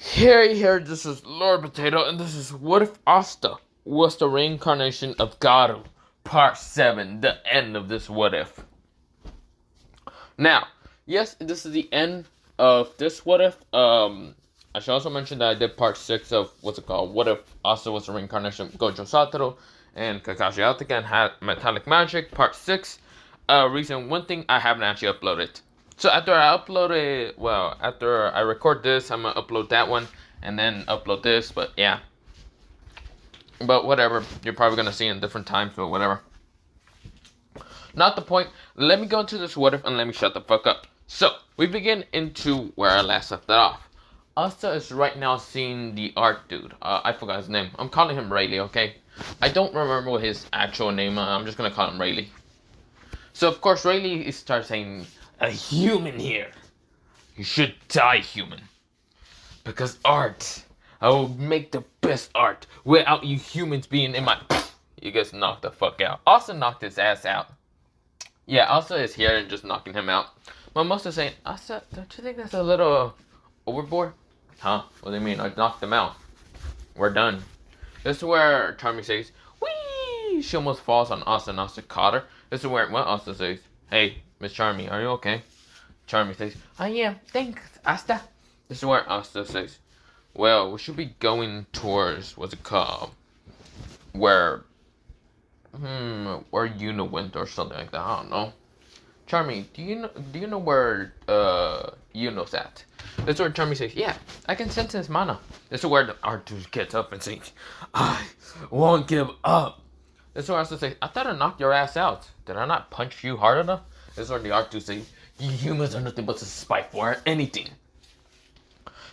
Here, this is Lord Potato, and this is What If Asta was the reincarnation of Garou, Part 7, the end of this What If. Now, yes, this is the end of this What If. I should also mention that I did Part 6 of, What If Asta was the reincarnation of Gojo Satoru, and Kakashi Otaka had Metallic Magic, Part 6. One thing I haven't actually uploaded. So after I record this, I'm gonna upload that one and then upload this. But yeah, but whatever. You're probably gonna see it in different times, but whatever. Not the point. Let me go into this what if and let me shut the fuck up. So we begin into where I last left it off. Asta is right now seeing the art dude. I forgot his name. I'm calling him Rayleigh. Okay, I don't remember what his actual name. I'm just gonna call him Rayleigh. So of course Rayleigh starts saying, "A human here. You should die, human. Because art, I will make the best art without you humans being in my..." You guys knocked the fuck out. Asta knocked his ass out. Yeah, Asta is here and just knocking him out. But most are saying, "Asta, don't you think that's a little overboard?" Huh? What do you mean? I knocked him out. We're done. This is where Charmy says, "Whee!" She almost falls on Asta and Asta caught her. This is where Asta says, "Hey, Miss Charmy, are you okay?" Charmy says, "I am, thanks, Asta." This is where Asta says, "Well, we should be going towards, where Yuna went or something like that. I don't know. Charmy, do you know where Yuno's at?" This is where Charmy says, "Yeah, I can sense his mana." This is where the Arthur gets up and says, "I won't give up." This is where Asta says, "I thought I knocked your ass out. Did I not punch you hard enough?" This is where the Arthur says, "You humans are nothing but a spite for anything."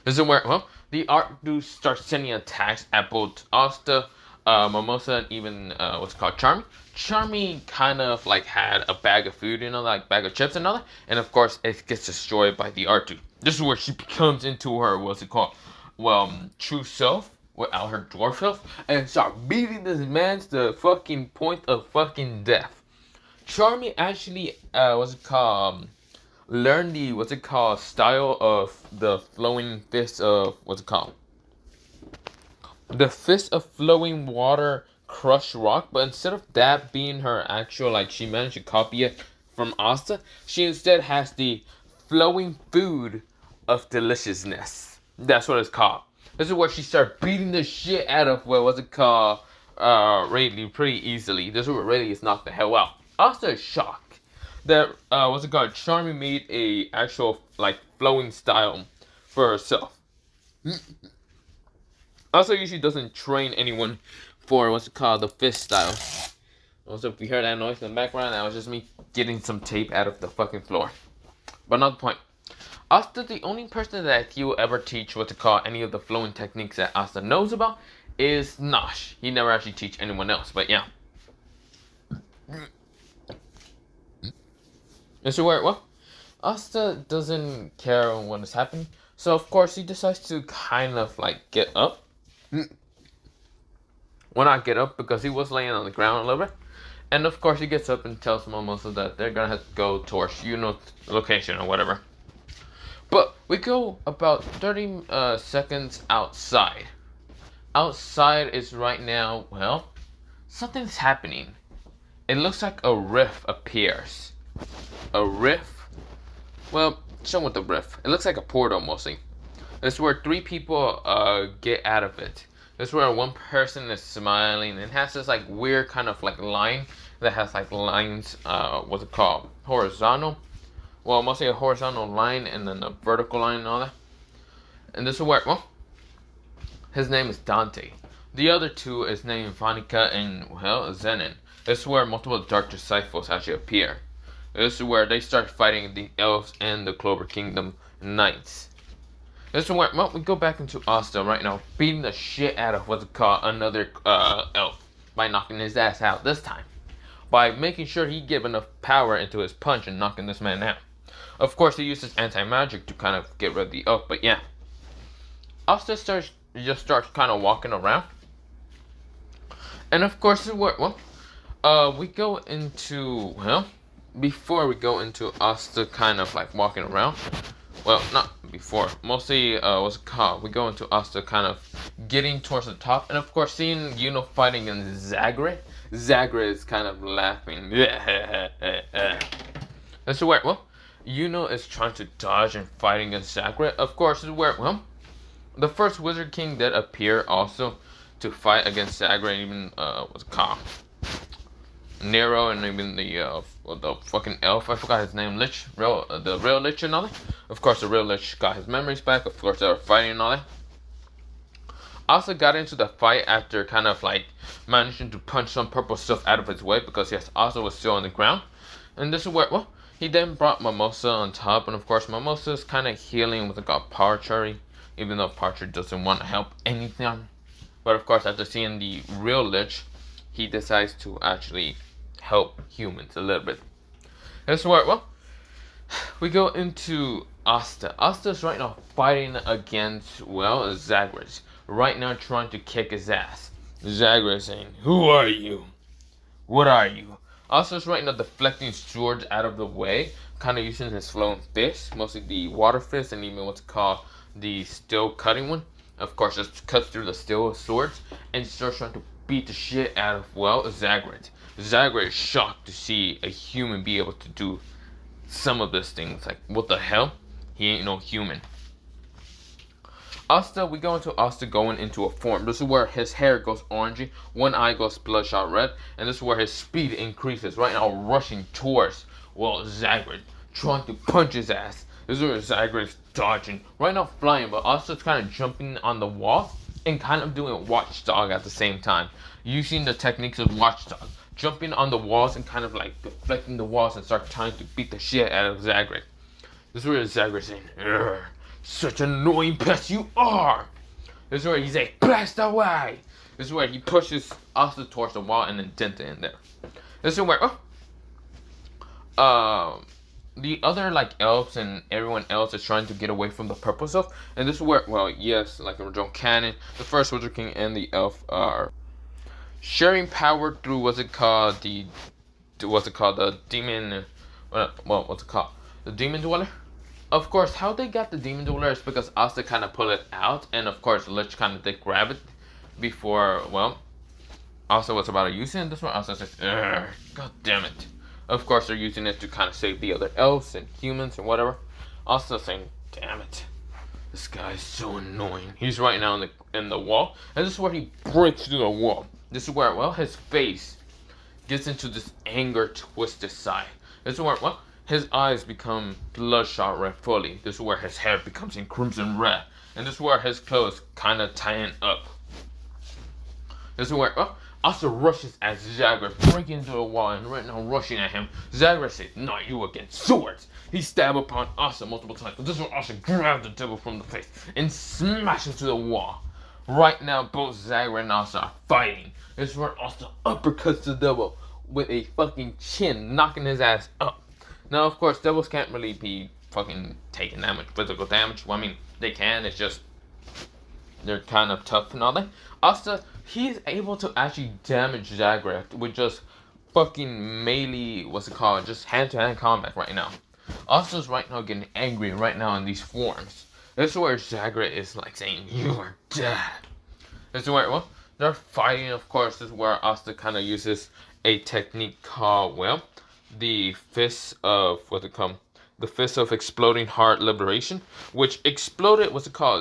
This is where, the Arthur starts sending attacks at both Asta, Mimosa, and even, Charmy. Charmy kind of, had a bag of food, like bag of chips and all that. And, of course, it gets destroyed by the Arthur. This is where she becomes into her, true self, without her dwarf self, and start beating this man to the fucking point of fucking death. Charmy actually, learned the, style of the flowing fist of, the fist of flowing water crush rock, but instead of that being her actual, she managed to copy it from Asta, she instead has the flowing food of deliciousness. That's what it's called. This is where she started beating the shit out of, Rayleigh pretty easily. This is where Rayleigh is knocked the hell out. Asta is shocked that, Charmy made a actual, flowing style for herself. Also, usually doesn't train anyone for, the fist style. Also, if you heard that noise in the background, that was just me getting some tape out of the fucking floor. But not the point. Asta, the only person that he will ever teach any of the flowing techniques that Asta knows about is Nosh. He never actually teach anyone else, but yeah. This is where, Asta doesn't care what is happening. So, of course, he decides to kind of, get up. Well, not get up, because he was laying on the ground a little bit. And, of course, he gets up and tells Mimosa that they're gonna have to go towards Yuno's location or whatever. But we go about 30 seconds outside. Outside is right now, something's happening. It looks like a rift appears. A rift? Well, show with the rift. It looks like a portal mostly. This is where 3 people get out of it. This is where one person is smiling and has this weird kind of line that has lines, horizontal. Well, mostly a horizontal line and then a vertical line and all that. And this is where, his name is Dante. The other 2 is named Vanica and, Zenon. This is where multiple dark disciples actually appear. This is where they start fighting the elves and the Clover Kingdom Knights. This is where, we go back into Asta right now, beating the shit out of another elf by knocking his ass out this time. By making sure he give enough power into his punch and knocking this man out. Of course, he uses anti-magic to kind of get rid of the elf, but yeah. Asta starts kind of walking around. And of course, this is where, we go into, before we go into Asta kind of walking around, well, not before. Mostly, what's it called? We go into Asta kind of getting towards the top, and of course, seeing Yuno fighting in Zagre. Zagre is kind of laughing. That's where, well, Yuno is trying to dodge and fighting against Zagre. Of course, this is where, well, the first Wizard King did appear also to fight against Zagre, and even, what's it called? Nero, and even the fucking elf, I forgot his name, Lich, the real Lich and all that. Of course, the real Lich got his memories back. Of course, they were fighting and all that. Asta got into the fight after kind of like managing to punch some purple stuff out of his way, because yes, Asta was still on the ground. And this is where, well, he then brought Mimosa on top, and of course, Mimosa is kind of healing with a Parchery, even though Parchery doesn't want to help anything. But of course, after seeing the real Lich, he decides to actually help humans a little bit. That's where, well, we go into Asta. Asta's right now fighting against, well, Zagreus. Right now trying to kick his ass. Zagreus saying, "Who are you? What are you?" Asta's right now deflecting swords out of the way, kind of using his flowing fist, mostly the water fist, and even what's called the steel cutting one. Of course, just cuts through the steel swords and starts trying to beat the shit out of, well, Zagreus. Zagreus is shocked to see a human be able to do some of these things. Like, what the hell? He ain't no human. Asta, we go into Asta going into a form. This is where his hair goes orangey, one eye goes bloodshot red, and this is where his speed increases. Right now, rushing towards, well, Zagreus, trying to punch his ass. This is where Zagreus dodging. Right now, flying, but Asta's kind of jumping on the wall and kind of doing Watchdog at the same time, using the techniques of Watchdog. Jumping on the walls and kind of like deflecting the walls and start trying to beat the shit out of Zagreus. This is where Zagreus saying, "Urgh, such an annoying pest you are!" This is where he's like, "Blast away!" This is where he pushes Asta towards the wall and then dent it in there. This is where, the other like elves and everyone else is trying to get away from the purple stuff. And this is where, well, yes, like original canon, the first Wizard King and the elf are sharing power through the demon, what's it called? The demon dweller. Of course, how they got the demon dweller is because Asta kind of pulled it out, and of course, Lich kind of did grab it before, well, Asta was about to use it, and this one Asta says, "Urgh, god damn it." Of course, they're using it to kind of save the other elves and humans and whatever. Asta saying, "Damn it. This guy is so annoying." He's right now in the wall, and this is where he breaks through the wall. This is where, well, his face gets into this anger twisted side. This is where, well, his eyes become bloodshot red fully. This is where his hair becomes in crimson red. And this is where his clothes kind of tighten up. This is where, well, Asta rushes at Zagreus, breaking into the wall and right now rushing at him. Zagreus says, "Not you again, swords!" He stabs upon Asta multiple times, but this is where Asta grabs the devil from the face and smashes into the wall. Right now, both Zagreus and Asta are fighting. This is where Asta uppercuts the devil with a fucking chin, knocking his ass up. Now, of course, devils can't really be fucking taking that much physical damage. Well, I mean, they can, it's just they're kind of tough and all that. Asta, he's able to actually damage Zagreus with just fucking melee, just hand-to-hand combat right now. Asta's right now getting angry right now in these forms. This is where Zagreus is like saying, "You are dead." This is where, well, they're fighting, of course. This is where Asta kind of uses a technique called, well, the Fist of, the Fist of Exploding Heart Liberation, which exploded,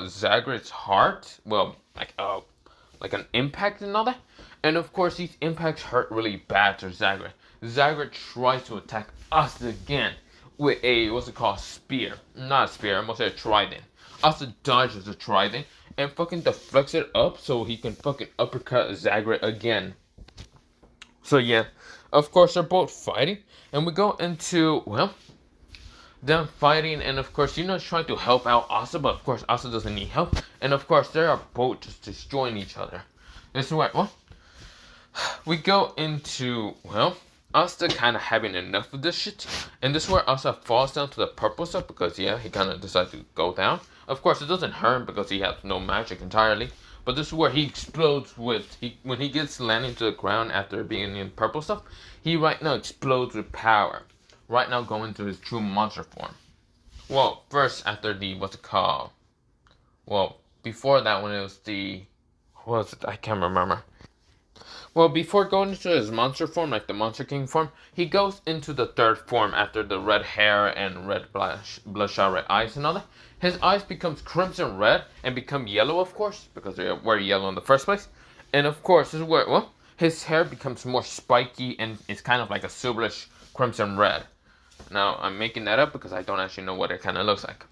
Zagreus' heart, well, like an impact and all that. And of course, these impacts hurt really bad to Zagreus. Zagreus tries to attack Asta again with a, spear. Not a spear, I'm gonna say a trident. Asta dodges the trident and fucking deflects it up so he can fucking uppercut Zagreus again. So yeah, of course they're both fighting, and we go into, well, them fighting, and of course trying to help out Asta, but of course Asta doesn't need help, and of course they are both just destroying each other. This is why, well, we go into, well, Asta kind of having enough of this shit, and this is where Asta falls down to the purple stuff because, yeah, he kind of decides to go down. Of course, it doesn't hurt because he has no magic entirely, but this is where he explodes when he gets landing to the ground after being in purple stuff, he right now explodes with power. Right now going to his true monster form. Well, first after the what's it called? Well, before that one it was the what was it? I can't remember. Well, before going into his monster form, like the Monster King form, he goes into the third form after the red hair and red bloodshot red eyes and all that. His eyes becomes crimson red and become yellow, of course, because they were yellow in the first place. And of course, this is where his hair becomes more spiky and it's kind of like a silverish crimson red. Now I'm making that up because I don't actually know what it kind of looks like.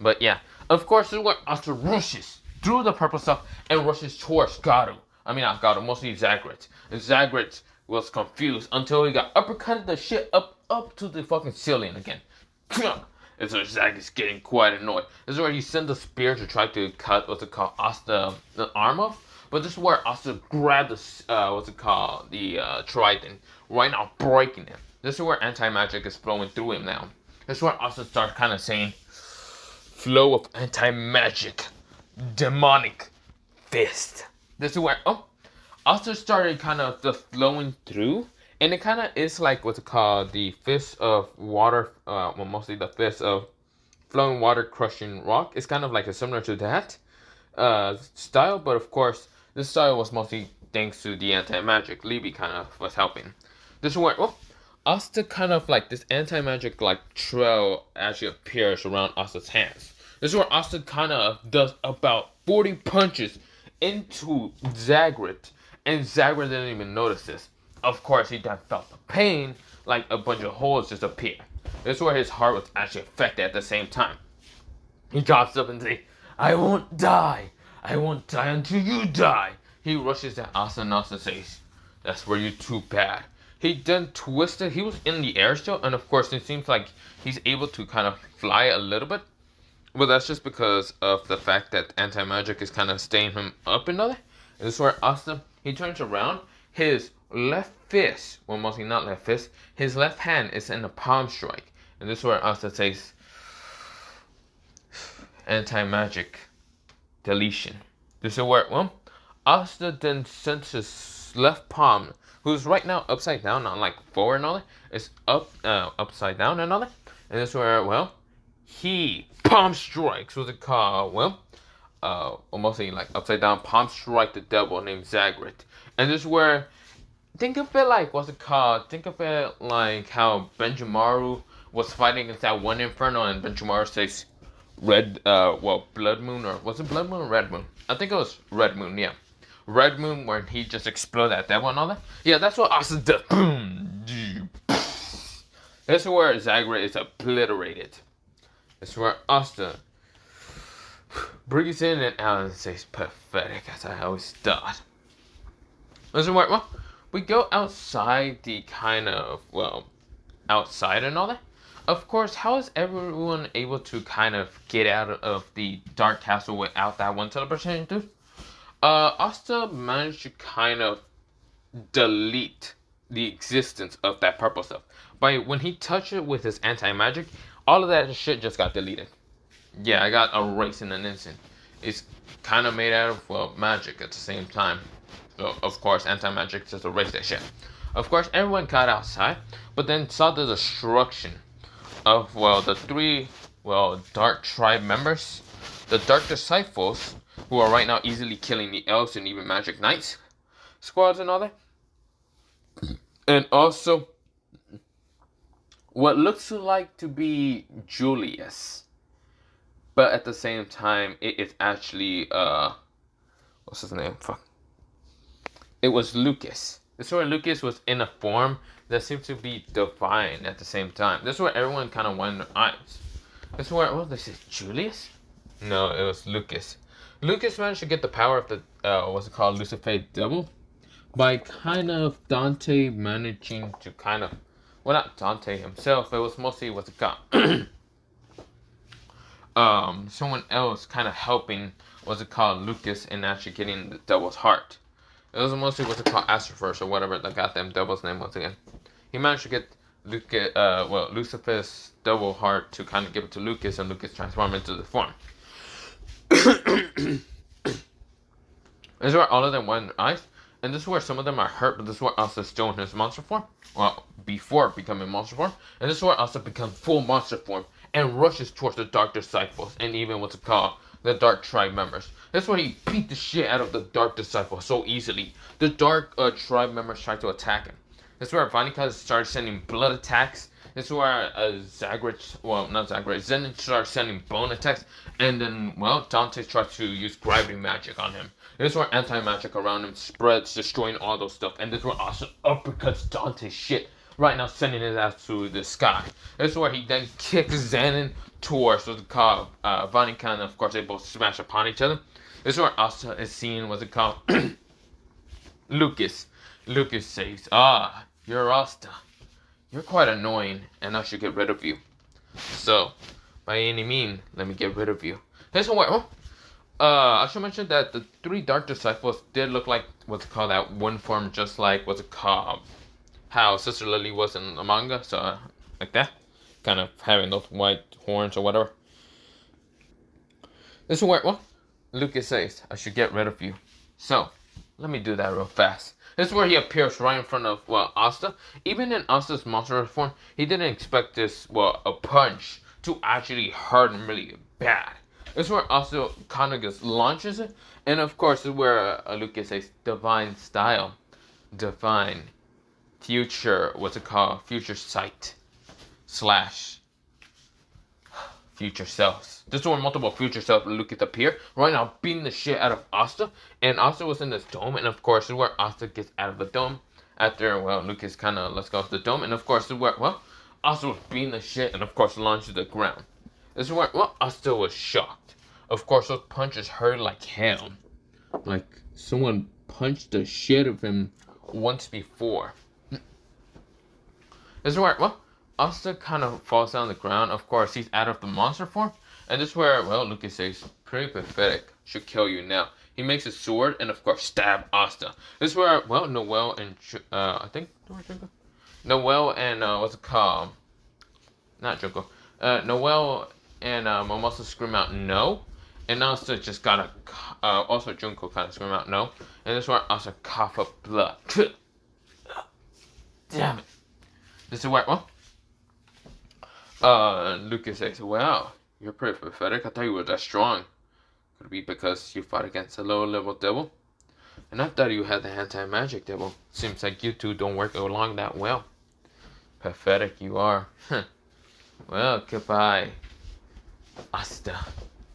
But yeah, of course, this is where Asta rushes through the purple stuff and rushes towards Garou. I mean, not Garou, mostly Zagreus. And Zagreus was confused until he got uppercutted the shit up to the fucking ceiling again. And so Zagreus getting quite annoyed. This is where he sent the spear to try to cut what's it called Asta the arm off. But this is where Asta grabbed the what's it called the trident right now, breaking it. This is where anti-magic is flowing through him now. This is where Asta starts kind of saying, flow of anti-magic, demonic fist. This is where Asta started kind of just flowing through, and it kind of is like what's it called, the fist of water. Well, mostly the fist of flowing water crushing rock. It's kind of like similar to that style, but of course this style was mostly thanks to the anti-magic. Libby kind of was helping. This is where Asta kind of like this anti-magic like trail actually appears around Asta's hands. This is where Asta kind of does about 40 punches into Zagreus, and Zagreus didn't even notice this. Of course, he then felt the pain, like a bunch of holes just appear. This is where his heart was actually affected at the same time. He drops up and says, I won't die. I won't die until you die. He rushes at Asta and Asta says, that's where you're too bad. He then twisted. He was in the air still, and of course it seems like he's able to kind of fly a little bit. Well, that's just because of the fact that anti-magic is kind of staying him up another. And this is where Asta, he turns around. His left fist, well, mostly not left fist, his left hand is in a palm strike. And this is where Asta says, anti-magic deletion. This is where, Asta then sends his left palm, who's right now upside down, not like forward and all that, is upside down and all that. And this is where, he palm strikes, what's it called? Mostly like upside down, palm strike the devil named Zagreus. And this is where, think of it like, what's it called? Think of it like how Benjimaru was fighting against that one Inferno, and Benjimaru says, Blood Moon, or was it Blood Moon or Red Moon? I think it was Red Moon, yeah. Red Moon, where he just exploded that devil and all that. Yeah, that's what Asta does. Boom. This is where Zagreus is obliterated. This is where Asta breathes in and out and says, pathetic, as I always thought. This is where, we go outside the kind of, outside and all that. Of course, how is everyone able to kind of get out of the Dark Castle without that one teleportation dude? Asta managed to kind of delete the existence of that purple stuff. When he touched it with his anti-magic, all of that shit just got deleted. Yeah, I got erased in an instant. It's kind of made out of, magic at the same time. So, of course, anti-magic just erased that shit. Of course, everyone got outside, but then saw the destruction of, the three, Dark Tribe members. The Dark Disciples, who are right now easily killing the Elves and even Magic Knights squads and all that. And also, what looks like to be Julius. But at the same time, it is actually, what's his name? Fuck. It was Lucas. This is where Lucas was in a form that seemed to be divine at the same time. This is where everyone kind of won their eyes. This is where, this is Julius? No, it was Lucas. Lucas managed to get the power of the, what's it called, Lucifer Double, by kind of Dante managing to kind of, not Dante himself, it was mostly, what's it called, someone else kind of helping, what's it called, Lucas, in actually getting the devil's heart. It was mostly, what's it called, Astroverse, or whatever the goddamn devil's name once again. He managed to get Lucas, Lucifer's double heart to kind of give it to Lucas, and Lucas transformed into the form. This is where all of them won their eyes, and this is where some of them are hurt, but this is where Asta is still in his monster form, before becoming monster form, and this is where Asta becomes full monster form, and rushes towards the Dark Disciples and even what's it called, the Dark Tribe members. That's why he beat the shit out of the Dark Disciples so easily. The Dark Tribe members tried to attack him. That's where Vanica started sending blood attacks. That's where Zen started sending bone attacks. And then, well, Dante tried to use gravity magic on him. This is where anti-magic around him spreads, destroying all those stuff. And this is where also uppercuts Dante's shit. Right now, sending his ass to the sky. This is where he then kicks Xanon towards what's it called, Vanica, and of course they both smash upon each other. This is where Asta is seeing what's it called, Lucas. Lucas says, "Ah, you're Asta. You're quite annoying, and I should get rid of you. So, by any means, let me get rid of you." This is where, I should mention that the 3 Dark Disciples did look like what's it called, that one form, just like what's it called, how Sister Lily was in the manga, so like that, kind of having those white horns or whatever. This is where, Lucas says, "I should get rid of you. So, let me do that real fast." This is where he appears right in front of, Asta. Even in Asta's monster form, he didn't expect this, a punch to actually hurt him really bad. This is where Asta kind of just launches it. And of course, this is where Lucas says, "Divine style. Divine. Future, future sight. / future selves." This is where multiple future selves Lucas appear. Right now, beating the shit out of Asta. And Asta was in this dome. And of course, this is where Asta gets out of the dome. After, Lucas kind of lets go of the dome. And of course, this is where, Asta was beating the shit. And of course, launched to the ground. This is where, Asta was shocked. Of course, those punches hurt like hell. Like someone punched the shit out of him once before. This is where, Asta kind of falls down the ground. Of course, he's out of the monster form. And this is where, Lucas says, "Pretty pathetic. Should kill you now." He makes a sword and, of course, stab Asta. This is where, Noelle and, Noelle and, what's it called? Not Junko. Noelle and, Momosa scream out, "No." And Asta just gotta, also Junko kind of scream out, "No." And this is where Asta cough up blood. Damn it. This is where, Lucas says, "Wow, you're pretty pathetic. I thought you were that strong. Could it be because you fought against a low-level devil? And I thought you had the anti-magic devil. Seems like you two don't work along that well. Pathetic you are." Well, goodbye, Asta.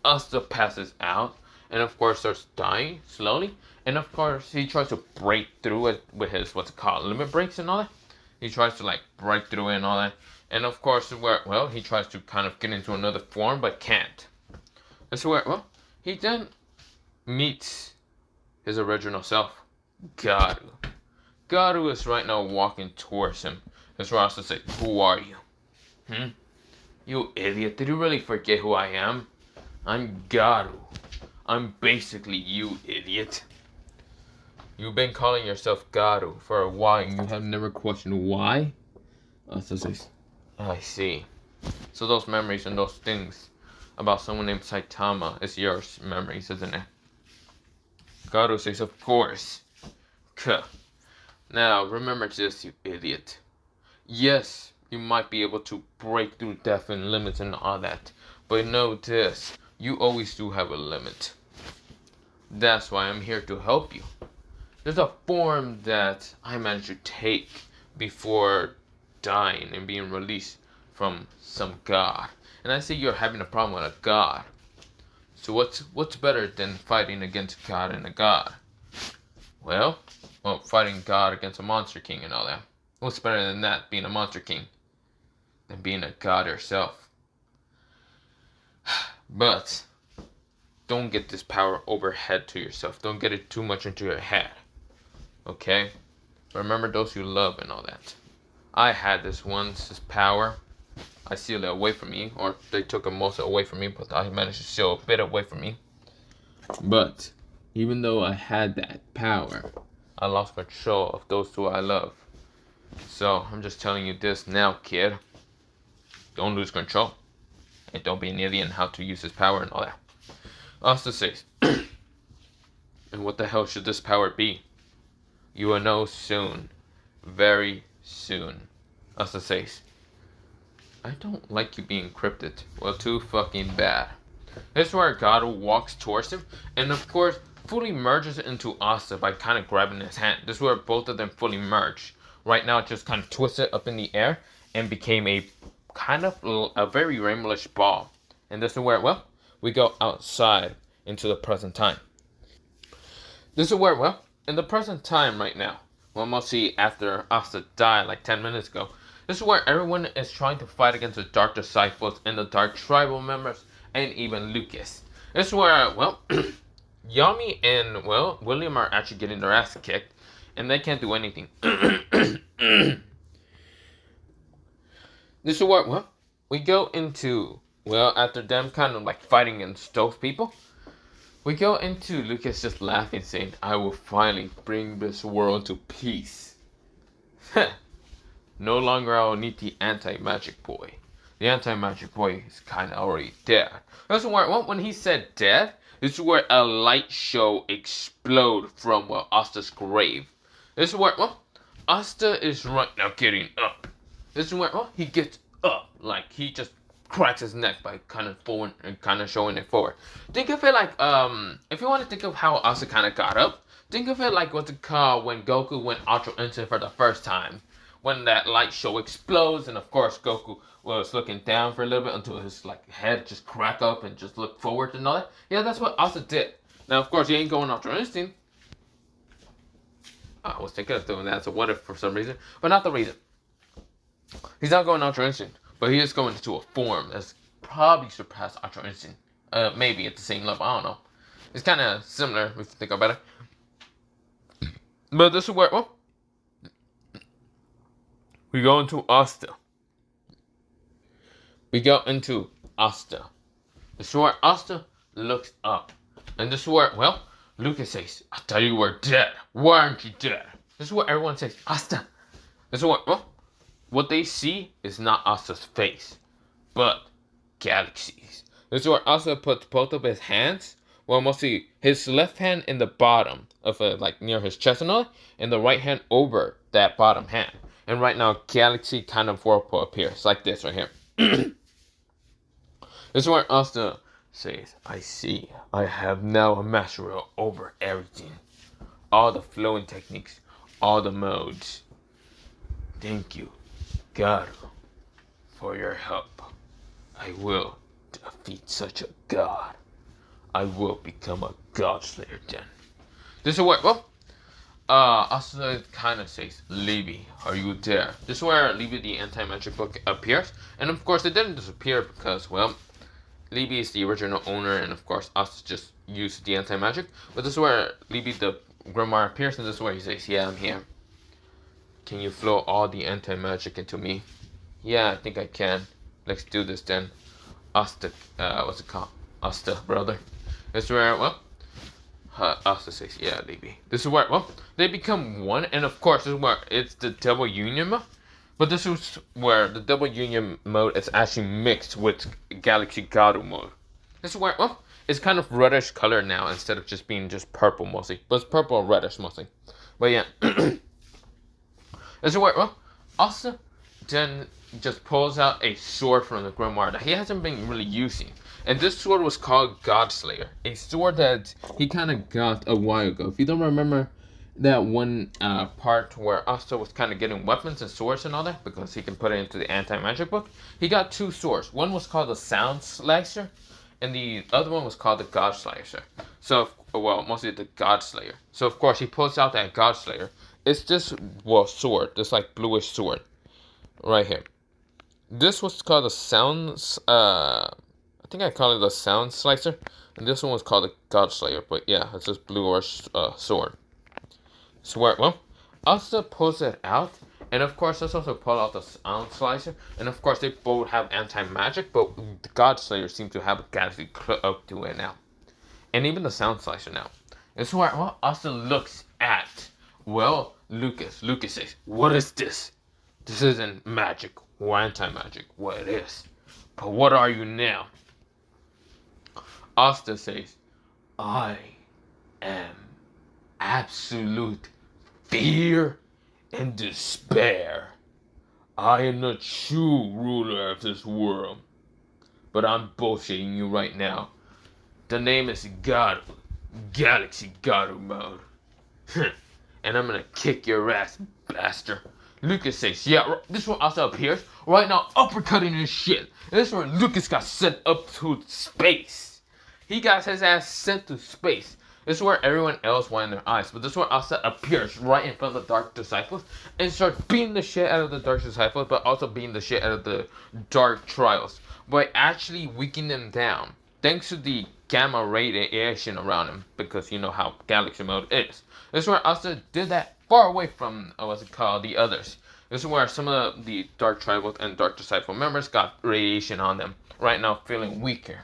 Asta passes out, and of course starts dying slowly. And of course he tries to break through it with his, limit breaks and all that. He tries to break through it and all that. And of course, where, he tries to kind of get into another form, but can't. That's where, he then meets his original self, Garou. Garou is right now walking towards him. That's where Asta says, "Who are you?" "You idiot, did you really forget who I am? I'm Garou. I'm basically you, idiot. You've been calling yourself Garou for a while and you have never questioned why?" Asta says, "I see. So those memories and those things about someone named Saitama is your memories, isn't it?" Garou says, "Of course. Now, remember this, you idiot. Yes, you might be able to break through death and limits and all that, but know this, you always do have a limit. That's why I'm here to help you. There's a form that I managed to take before dying and being released from some god. And I see you're having a problem with a god. So what's better than fighting against God and a god? Well, fighting God against a monster king and all that. What's better than that, being a monster king, than being a god yourself? But don't get this power overhead to yourself. Don't get it too much into your head. Okay? Remember those you love and all that. I had this once, this power. I sealed it away from me, or they took most of it away from me, but I managed to seal a bit away from me. But even though I had that power, I lost control of those who I love. So I'm just telling you this now, kid. Don't lose control. And don't be an idiot in how to use this power and all that. Asta says, and what the hell should this power be? You will know soon. Very soon. Asta says, I don't like you being encrypted. Well, too fucking bad. This is where Garou walks towards him, and of course, fully merges into Asta by kind of grabbing his hand. This is where both of them fully merge. Right now, it just kind of twisted up in the air and became a kind of a very rainbowish ball. And this is where, well, we go outside into the present time. This is where, well, in the present time right now, we'll almost see after Asta died like 10 minutes ago, this is where everyone is trying to fight against the Dark Disciples and the Dark Tribal members and even Lucas. This is where, well, Yami and, well, William are actually getting their ass kicked and they can't do anything. This is where, well, we go into, well, after them kind of like fighting against those people, we go into Lucas just laughing, saying, I will finally bring this world to peace. No longer I will need the anti-magic boy. The anti-magic boy is kind of already dead. That's where, well, when he said dead, this is where a light show explode from, well, Asta's grave. This is where, well, Asta is right now getting up. This is where, well, he gets up. Like, he just cracks his neck by kind of forward and kind of showing it forward. Think of it like, if you want to think of how Asta kind of got up, think of it like what's it called when Goku went Ultra Instinct for the first time. When that light show explodes, and of course Goku was looking down for a little bit until his like head just cracked up and just looked forward and all that. Yeah, that's what Asta did. Now, of course, he ain't going Ultra Instinct. I was thinking of doing that as a what if for some reason, but not the reason. He's not going Ultra Instinct, but he is going into a form that's probably surpassed Ultra Instinct. Maybe at the same level, I don't know. It's kind of similar if you think about it. But this is where, well, we go into Asta. We go into Asta. This is where Asta looks up. And this is where, well, Lucas says, I thought you were dead. Why aren't you dead? This is what everyone says, Asta. This is what, well, what they see is not Asta's face, but galaxies. This is where Asta puts both of his hands, well, mostly his left hand in the bottom of it, like near his chest and all, and the right hand over that bottom hand. And right now, galaxy kind of whirlpool appears, like this right here. This is where Asta says, I see, I have now a mastery over everything. All the flowing techniques, all the modes. Thank you, Garou, for your help. I will defeat such a god. I will become a god slayer then. This is where, well, Asta kind of says, Libby, are you there? This is where Libby the anti-magic book appears. And of course it didn't disappear because, well, Libby is the original owner and of course Asta just used the anti-magic. But this is where Libby the grimoire appears and this is where he says, yeah, I'm here. Can you flow all the anti-magic into me? Yeah, I think I can. Let's do this then. Asta, what's it called? Asta, brother. This is where, well, Asta says, yeah, Libby. This is where, well, they become one, and of course, this is where it's the double union mode. But this is where the double union mode is actually mixed with Galaxy Garou mode. This is where, well, it's kind of reddish color now instead of just being just purple mostly. But it's purple or reddish mostly. But yeah. This is where, well, Asta then just pulls out a sword from the grimoire that he hasn't been really using. And this sword was called Godslayer. A sword that he kind of got a while ago. If you don't remember that one part where Asta was kind of getting weapons and swords and all that, because he can put it into the anti-magic book, he got two swords. One was called the Sound Slicer, and the other one was called the Godslayer. So, well, mostly the Godslayer. So, of course, he pulls out that Godslayer. It's this, well, sword. This, like, bluish sword. Right here. This was called the Sound, I think I call it the Sound Slicer. And this one was called the Godslayer. But, yeah, it's this bluish sword. So, well, Asta pulls it out. And, of course, let's also pull out the Sound Slicer. And, of course, they both have anti-magic. But the Godslayer seems to have a galaxy cloak to it now. And even the Sound Slicer now. This is where, well, Asta looks at, well, Lucas. Lucas says, what is this? This isn't magic or anti-magic. Well, it is. But what are you now? Asta says, I am absolute fear and despair. I am the true ruler of this world. But I'm bullshitting you right now. The name is Garou. Galaxy Garou mode. And I'm gonna kick your ass, bastard. Lucas says, yeah, this one also appears. Right now, uppercutting his shit. And this one, Lucas got sent up to space. He got his ass sent to space. This is where everyone else wanted their eyes. But this one also appears right in front of the Dark Disciples and starts beating the shit out of the Dark Disciples, but also beating the shit out of the Dark Trials by actually weakening them down. Thanks to the gamma radiation around him, because you know how Galaxy Mode is. This is where Asta did that far away from, what's it called, the others. This is where some of the Dark Tribal and Dark Disciple members got radiation on them, right now feeling weaker.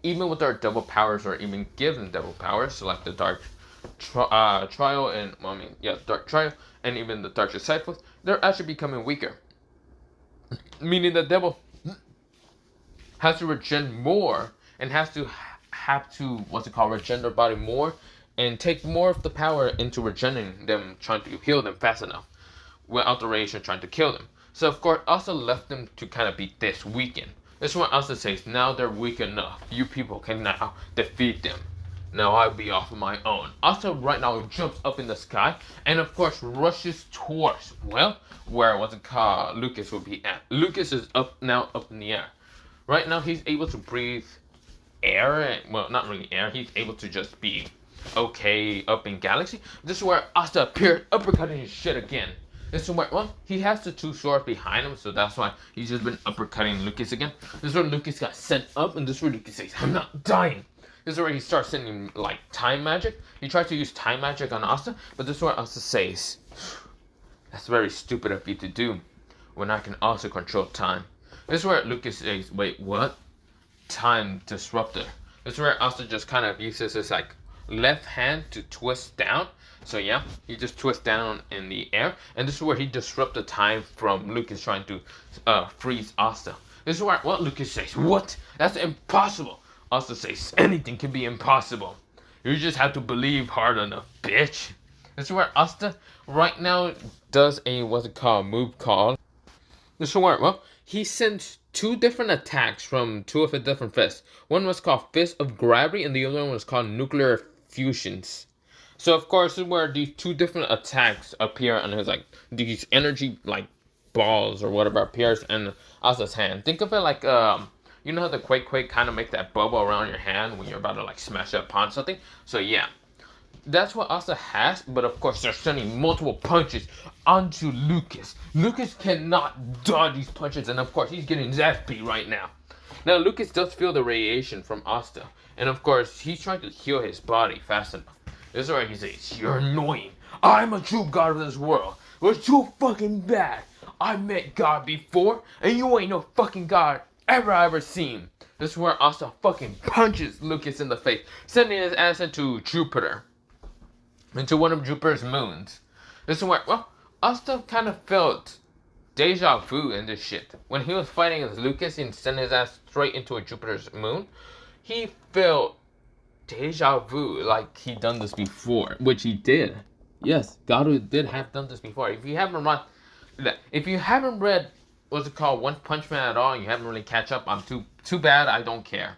Even with their double powers, or even given double powers, so like the Dark Trial and, Dark Trial, and even the Dark Disciples, they're actually becoming weaker. Meaning the devil has to regen more, and have to, regen their body more, and take more of the power into regenerating them, trying to heal them fast enough, without the radiation trying to kill them. So of course, also left them to kind of be this weakened. This is what Asta says, now they're weak enough. You people can now defeat them. Now I'll be off on my own. Asta right now jumps up in the sky, and of course rushes towards, where Lucas will be at. Lucas is up in the air. Right now he's able to breathe air, well, not really air, he's able to just be okay up in Galaxy. This is where Asta appeared, uppercutting his shit again. This is where, he has the two swords behind him, so that's why he's just been uppercutting Lucas again. This is where Lucas got sent up, and this is where Lucas says, I'm not dying. This is where he starts sending, like, time magic. He tries to use time magic on Asta, but this is where Asta says, that's very stupid of you to do, when I can also control time. This is where Lucas says, wait, what? Time disruptor. This is where Asta just kind of uses his, like, left hand to twist down. So yeah, he just twists down in the air, and this is where he disrupts the time from Lucas trying to freeze Asta. This is where Lucas says, what? That's impossible. Asta says, anything can be impossible. You just have to believe hard enough, bitch. This is where Asta right now does a move called. This is where he sends two different attacks from two of his different fists. One was called Fist of Gravity, and the other one was called Nuclear Fusions. So of course, this is where these two different attacks appear on his, like, these energy, like, balls or whatever appears in Asta's hand. Think of it like, you know how the Quake kind of make that bubble around your hand when you're about to, like, smash up upon something? So yeah, that's what Asta has, but of course they're sending multiple punches onto Lucas. Lucas cannot dodge these punches, and of course he's getting his ass beat right now. Now Lucas does feel the radiation from Asta, and of course he's trying to heal his body fast enough. This is where he says, you're annoying. I'm a true god of this world. We're too fucking bad. I met God before, and you ain't no fucking god ever seen. This is where Asta fucking punches Lucas in the face, sending his ass into Jupiter. Into one of Jupiter's moons. This is where, Asta kind of felt deja vu in this shit. When he was fighting with Lucas and sending his ass straight into a Jupiter's moon, he felt deja vu, like he done this before, which he did. Yes, Garou did have done this before. If you haven't read One Punch Man at all, and you haven't really catch up, I'm too bad. I don't care.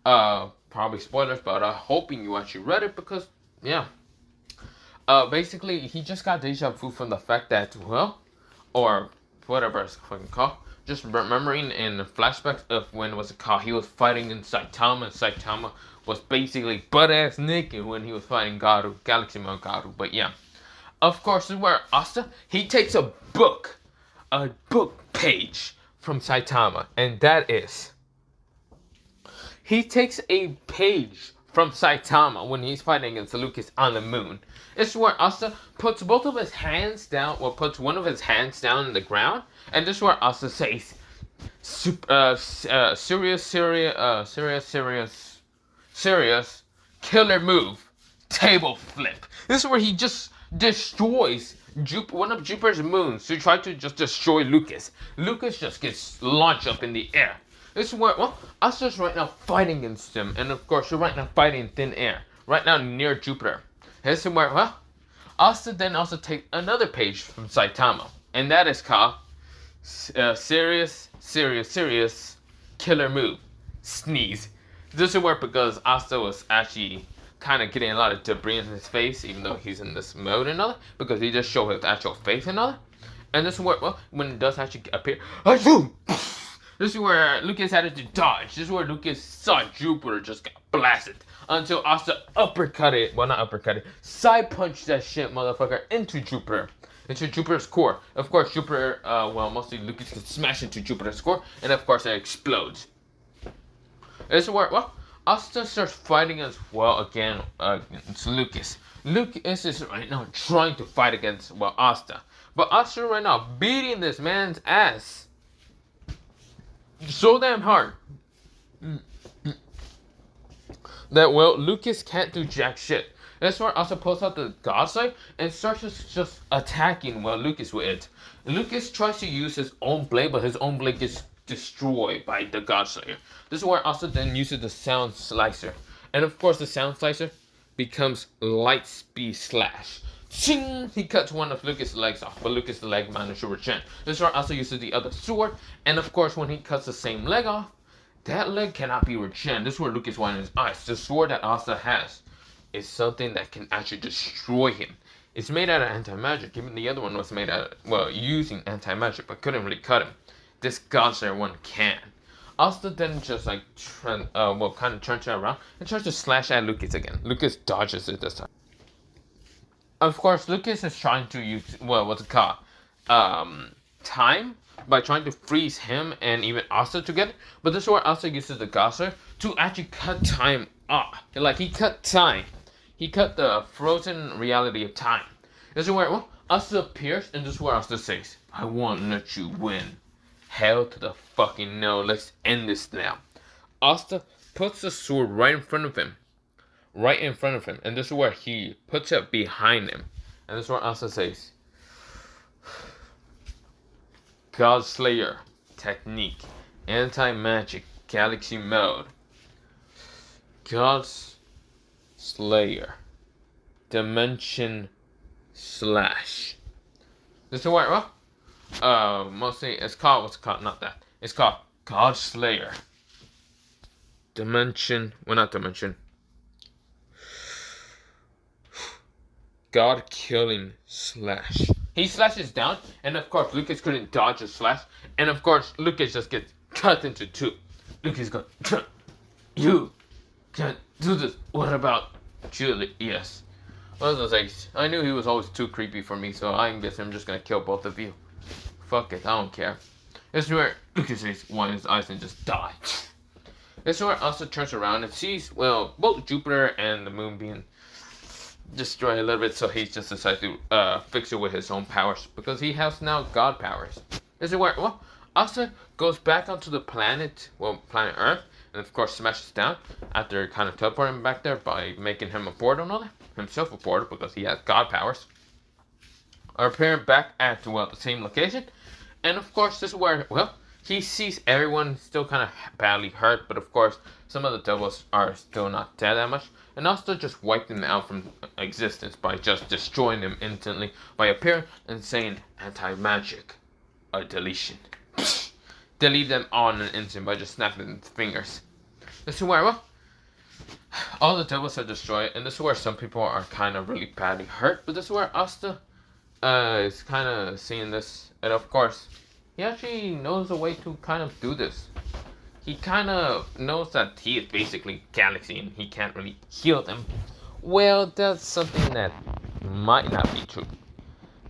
Probably spoilers, but I'm hoping you actually read it, because yeah. Basically he just got deja vu from the fact that, or whatever it's fucking called, just remembering in flashbacks of when he was fighting in Saitama, and Saitama was basically butt-ass naked when he was fighting Garou, Galaxy Mode Garou. But yeah, of course, this is where Asta, he takes a book page from Saitama, and that is, he takes a page from Saitama when he's fighting against Lucas on the moon. This is where Asta puts both of his hands down, or puts one of his hands down in the ground, and this is where Asta says, serious, killer move, table flip. This is where he just destroys one of Jupiter's moons to try to just destroy Lucas. Lucas just gets launched up in the air. This is where, Asta's right now fighting against him, and of course, you're right now fighting in thin air, right now near Jupiter. This is where, Asta then also takes another page from Saitama, and that is called Serious killer move. Sneeze. This will work because Asta was actually kind of getting a lot of debris in his face, even though he's in this mode and all that, because he just showed his actual face and all that. And this will work well when it does actually appear. This is where Lucas had to dodge. This is where Lucas saw Jupiter just got blasted. Until Asta uppercutted, well not uppercutted, side punched that shit motherfucker into Jupiter. Into Jupiter's core. Of course, Jupiter, mostly Lucas can smash into Jupiter's core, and of course it explodes. This is where, Asta starts fighting as well again against Lucas. Lucas is right now trying to fight against, Asta. But Asta right now beating this man's ass so damn hard that, Lucas can't do jack shit. That's where Asta pulls out the God Slayer and starts just attacking, Lucas with it. Lucas tries to use his own blade, but his own blade gets destroyed by the God Slayer. This is where Asta then uses the Sound Slicer. And of course the Sound Slicer becomes Light Speed Slash. Ching! He cuts one of Lucas' legs off, but Lucas' leg managed to return. This is where Asta uses the other sword, and of course when he cuts the same leg off, that leg cannot be returned. This is where Lucas won his eyes. The sword that Asta has is something that can actually destroy him. It's made out of anti-magic. Even the other one was made out of, using anti-magic, but couldn't really cut him. This God Slayer one can. Asta then just kind of turns it around and tries to slash at Lucas again. Lucas dodges it this time. Of course, Lucas is trying to use, what's it called? Time, by trying to freeze him and even Asta together. But this is where Asta uses the God Slayer to actually cut time off. Like, he cut time. He cut the frozen reality of time. This is where, Asta appears, and this is where Asta says, I won't let you win. Hell to the fucking no, let's end this now. Asta puts the sword right in front of him. And this is where he puts it behind him. And this is where Asta says, God Slayer, technique, anti-magic, galaxy mode. God Slayer, dimension slash. This is where, mostly it's called, it's called God Slayer. God killing slash. He slashes down, and of course Lucas couldn't dodge the slash, and of course Lucas just gets cut into two. Lucas goes, you can't do this. What about Julie? Yes. I was like, I knew he was always too creepy for me, so I guess I'm just gonna kill both of you. Fuck it, I don't care. This is where Lucas says one his eyes and just die. This is where Asta turns around and sees, both Jupiter and the moon being destroyed a little bit, so he just decides to fix it with his own powers, because he has now God powers. This is where, Asta goes back onto the planet, planet Earth, and of course smashes down after kind of teleporting back there by making him a portal and all that. Himself a portal because he has God powers. Are appearing back at, the same location. And of course this is where, he sees everyone still kind of badly hurt, but of course some of the devils are still not dead that much. And Asta just wiped them out from existence by just destroying them instantly by appearing and saying anti-magic, a deletion. Delete them all in an instant by just snapping his fingers. This is where, all the devils are destroyed, and this is where some people are kind of really badly hurt, but this is where Asta is kind of seeing this, and of course, he actually knows a way to kind of do this. He kind of knows that he is basically Galaxy and he can't really heal them. Well, that's something that might not be true.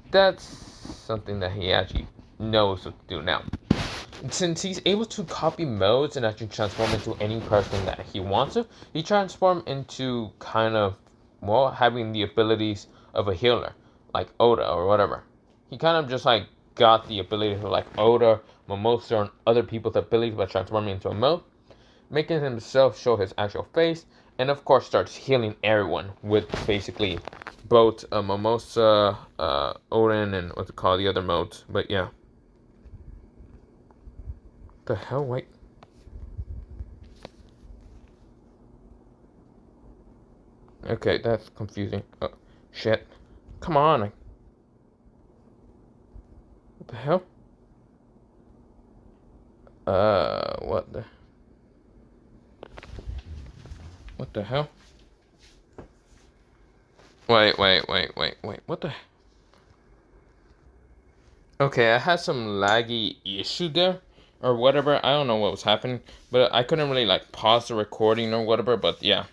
That's something that he actually knows what to do now. Since he's able to copy modes and actually transform into any person that he wants to, he transforms into kind of, having the abilities of a healer, like Oda or whatever. He kind of just like got the ability to like Oda, Mimosa, and other people's abilities by transforming into a mode, making himself show his actual face, and of course starts healing everyone with basically both Mimosa, Odin, and what's it called, the other modes. But yeah. The hell, wait. Okay, that's confusing. Oh, shit. Come on. What the hell? What the hell? Wait. What the? Okay, I had some laggy issue there, or whatever. I don't know what was happening, but I couldn't really like pause the recording or whatever. But yeah,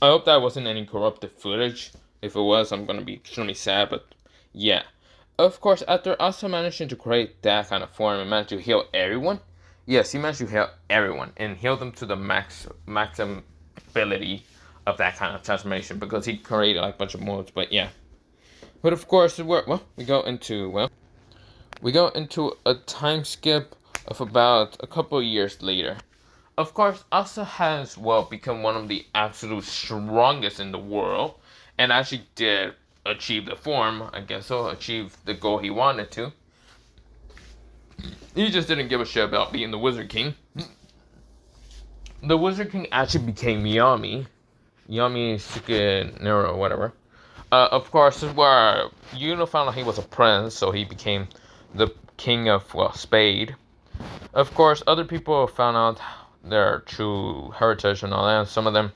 I hope that wasn't any corrupted footage. If it was, I'm gonna be extremely sad. But yeah, of course, after also managing to create that kind of form and managed to heal everyone, yes, he managed to heal everyone and heal them to the maximum ability of that kind of transformation because he created like a bunch of modes. But yeah, but of course, we go into a time skip of about a couple of years later. Of course, Asta has, become one of the absolute strongest in the world, and actually did achieve the form, I guess so, achieve the goal he wanted to. He just didn't give a shit about being the Wizard King. The Wizard King actually became Yami Sukinero, or whatever. Of course, this is where Yuno found out he was a prince, so he became the king of, Spade. Of course, other people found out their true heritage and all that, and some of them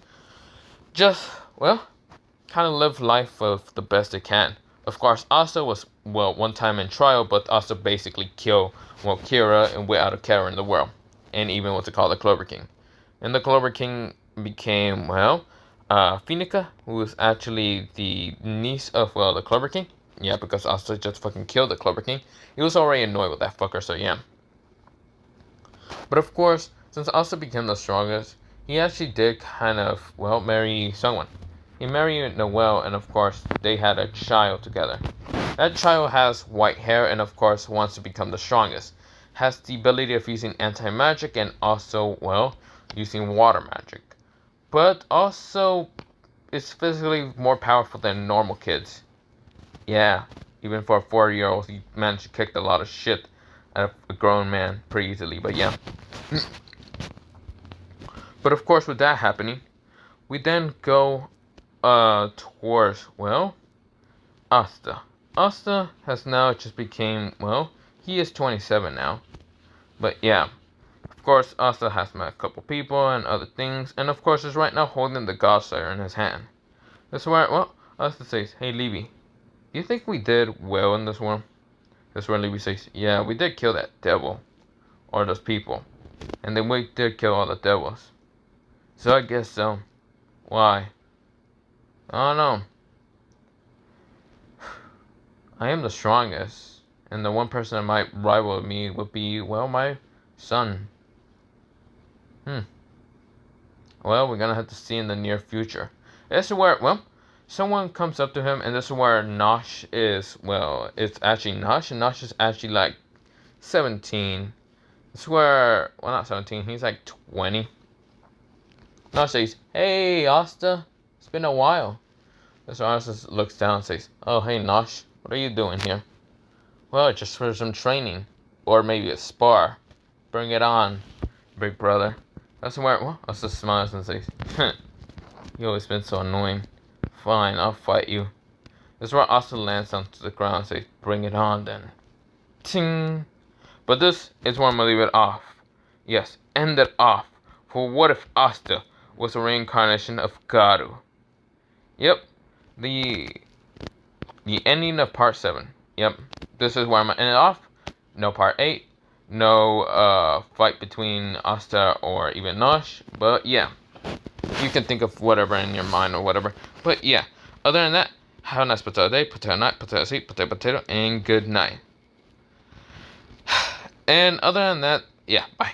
just, kind of live life of the best they can. Of course, Asta was, one time in trial, but Asta basically killed, Kira and went out of Kara in the world, and even what they call the Clover King. And the Clover King became, Phoenica, who was actually the niece of, the Clover King. Yeah, because Asta just fucking killed the Clover King. He was already annoyed with that fucker, so yeah. But of course, since Asta became the strongest, he actually did kind of, marry someone. He married Noelle, and of course, they had a child together. That child has white hair, and of course, wants to become the strongest. Has the ability of using anti-magic, and also, using water magic. But also, is physically more powerful than normal kids. Yeah, even for a 4-year-old, he managed to kick a lot of shit out of a grown man pretty easily, but yeah. But of course, with that happening, we then go towards, Asta. Asta has now just became, he is 27 now. But yeah, of course, Asta has met a couple people and other things, and of course is right now holding the Godslayer in his hand. That's where, Asta says, "Hey, Levy, do you think we did well in this one?" That's where Levy says, "Yeah, we did kill that devil, or those people, and then we did kill all the devils. So I guess so. Why? I don't know. I am the strongest, and the one person that might rival me would be, my son. Well, we're gonna have to see in the near future." This is where, someone comes up to him, and this is where Nosh is, it's actually Nosh, and Nosh is actually like 17. This is where, not 17, he's like 20. Nosh says, "Hey, Asta, it's been a while." This Asta looks down and says, "Oh, hey, Nosh, what are you doing here?" "Well, just for some training, or maybe a spar. Bring it on, big brother." That's where, Asta smiles and says, "You always been so annoying. Fine, I'll fight you." This is where Asta lands onto the ground and says, "Bring it on then." Ting! But this is where I'm gonna leave it off. Yes, end it off. For what if Asta was a reincarnation of Garou? Yep, the ending of part 7. Yep, this is where I'm gonna end it off. No part 8. No fight between Asta or even Nosh. But yeah, you can think of whatever in your mind or whatever. But yeah, other than that, have a nice potato day, potato night, potato seed, potato, and good night. And other than that, yeah, bye.